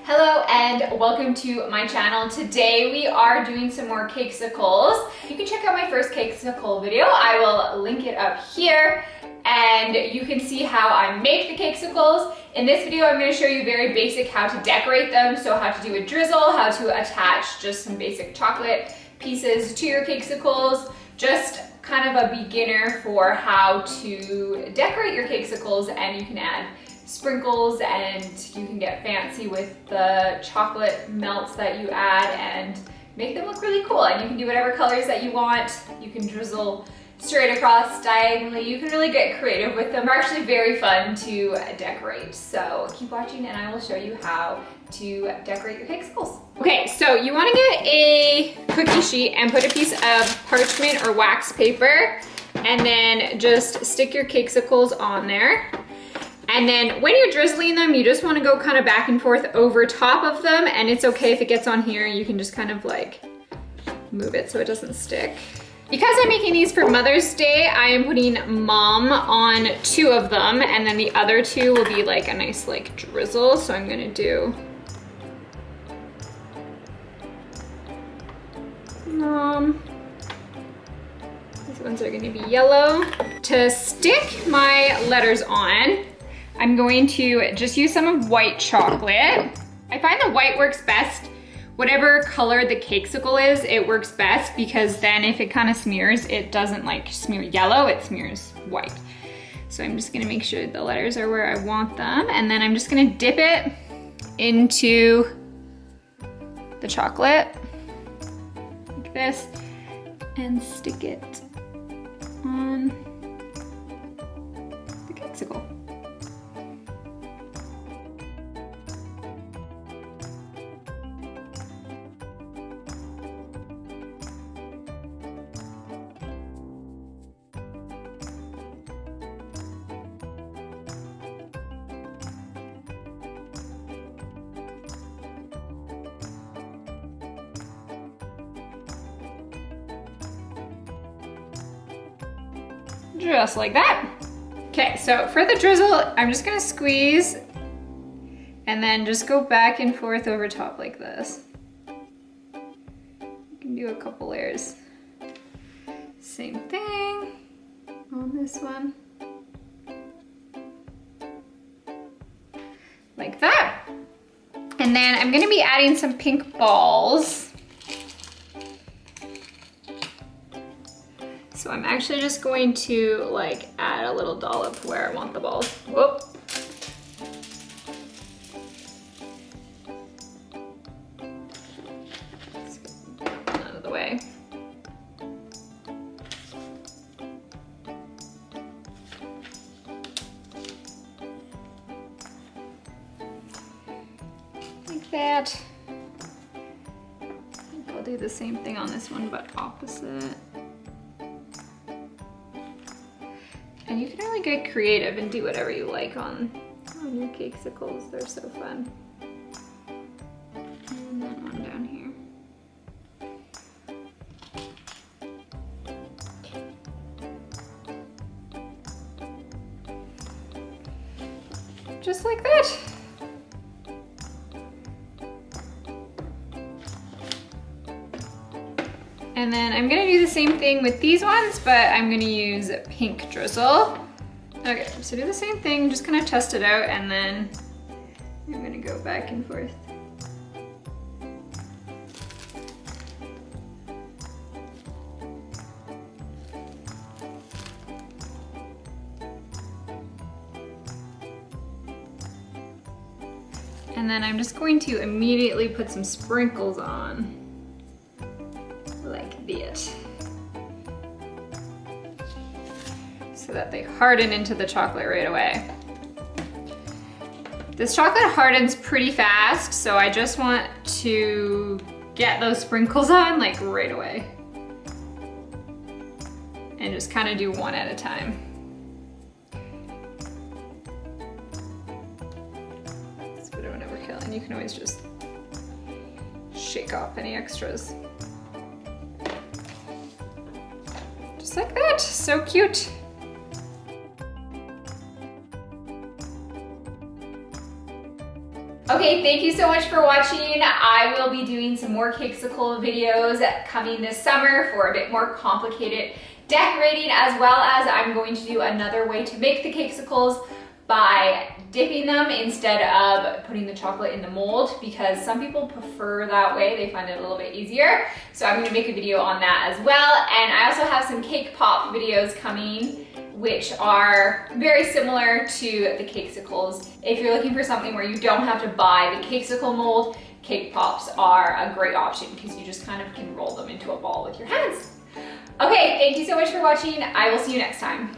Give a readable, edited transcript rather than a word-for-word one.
Hello and welcome to my channel. Today we are doing some more Cakesicles. You can check out my first Cakesicle video. I will link it up here and you can see how I make the Cakesicles. In this video I'm going to show you very basic how to decorate them, so how to do a drizzle, how to attach just some basic chocolate pieces to your Cakesicles, just kind of a beginner for how to decorate your Cakesicles, and you can add sprinkles and you can get fancy with the chocolate melts that you add and make them look really cool. And you can do whatever colors that you want. You can drizzle straight across, diagonally. You can really get creative with them. They're actually very fun to decorate. So keep watching and I will show you how to decorate your Cakesicles. Okay, so you want to get a cookie sheet and put a piece of parchment or wax paper and then just stick your Cakesicles on there. And then when you're drizzling them, you just want to go kind of back and forth over top of them, and it's okay if it gets on here. You can just kind of like move it so it doesn't stick. Because I'm making these for Mother's Day, I am putting Mom on 2 of them, and then the other 2 will be like a nice like drizzle. So I'm gonna do Mom. These ones are gonna be yellow. To stick my letters on, I'm going to just use some of white chocolate. I find the white works best. Whatever color the Cakesicle is, it works best because then if it kind of smears, it doesn't like smear yellow, it smears white. So I'm just gonna make sure the letters are where I want them, and then I'm just gonna dip it into the chocolate like this and stick it on the Cakesicle. Just like that. Okay, so for the drizzle, I'm just gonna squeeze and then just go back and forth over top like this. You can do a couple layers. Same thing on this one. Like that. And then I'm gonna be adding some pink balls. So I'm actually just going to like add a little dollop where I want the balls. Whoop. Let's get that out of the way. Like that. I think I'll do the same thing on this one, but opposite. And you can really get creative and do whatever you like on your Cakesicles. They're so fun. And then one down here. Just like that. And then I'm gonna do the same thing with these ones, but I'm gonna use pink drizzle. Okay, so do the same thing, just kind of test it out, and then I'm gonna go back and forth. And then I'm just going to immediately put some sprinkles on. Like this, so that they harden into the chocolate right away. This chocolate hardens pretty fast, so I just want to get those sprinkles on like right away. And just kind of do one at a time. It's a bit of an overkill, and you can always just shake off any extras. Just like that, so cute. Okay, thank you so much for watching. I will be doing some more Cakesicle videos coming this summer for a bit more complicated decorating, as well as I'm going to do another way to make the Cakesicles by dipping them instead of putting the chocolate in the mold, because some people prefer that way. They find it a little bit easier. So I'm gonna make a video on that as well. And I also have some cake pop videos coming, which are very similar to the Cakesicles. If you're looking for something where you don't have to buy the Cakesicle mold, cake pops are a great option because you just kind of can roll them into a ball with your hands. Okay, thank you so much for watching. I will see you next time.